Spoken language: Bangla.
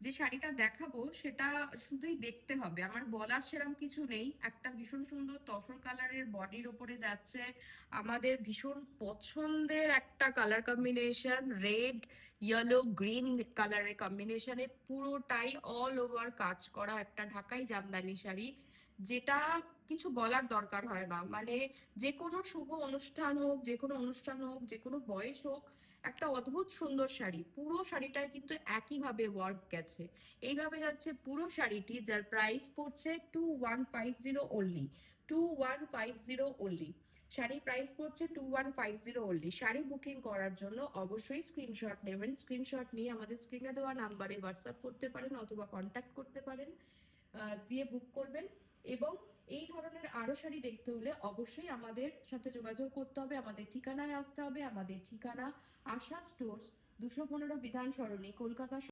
যে শাড়িটা দেখাবো সেটা শুধুই দেখতে হবে, আমার বলার সেরকম কিছু নেই। একটা ভীষণ সুন্দর তসর কালারের বডির ওপরে যাচ্ছে, আমাদের ভীষণ পছন্দের একটা colour combination, red yellow green কালারের কম্বিনেশনে পুরোটাই অল ওভার কাজ করা একটা ঢাকাই জামদানি শাড়ি, যেটা কিছু বলার দরকার হয় না। মানে যে কোনো শুভ অনুষ্ঠান হোক, যে কোনো অনুষ্ঠান হোক, যে কোনো বয়স হোক, একটা অদ্ভুত সুন্দর শাড়ি। পুরো শাড়িটায় কিন্তু একইভাবে ওয়ার্ক গেছে। এইভাবে যাচ্ছে পুরো শাড়িটি, যার প্রাইস পড়ছে 2150 অনলি। 2150 অনলি। শাড়ির প্রাইস পড়ছে 2150 অনলি। শাড়ি বুকিং করার জন্য অবশ্যই স্ক্রিনশট নেবেন। স্ক্রিনশট নিয়ে আমাদের স্ক্রিনে দেওয়া নাম্বারে হোয়াটসঅ্যাপ করতে পারেন অথবা কন্ট্যাক্ট করতে পারেন, দিয়ে বুক করবেন। এবং এই ধরনের আরো শাড়ি দেখতে হলে অবশ্যই আমাদের সাথে যোগাযোগ করতে হবে, আমাদের ঠিকানায় আসতে হবে। আমাদের ঠিকানা আশা স্টোর্স, 215 বিধান সরণি, কলকাতা।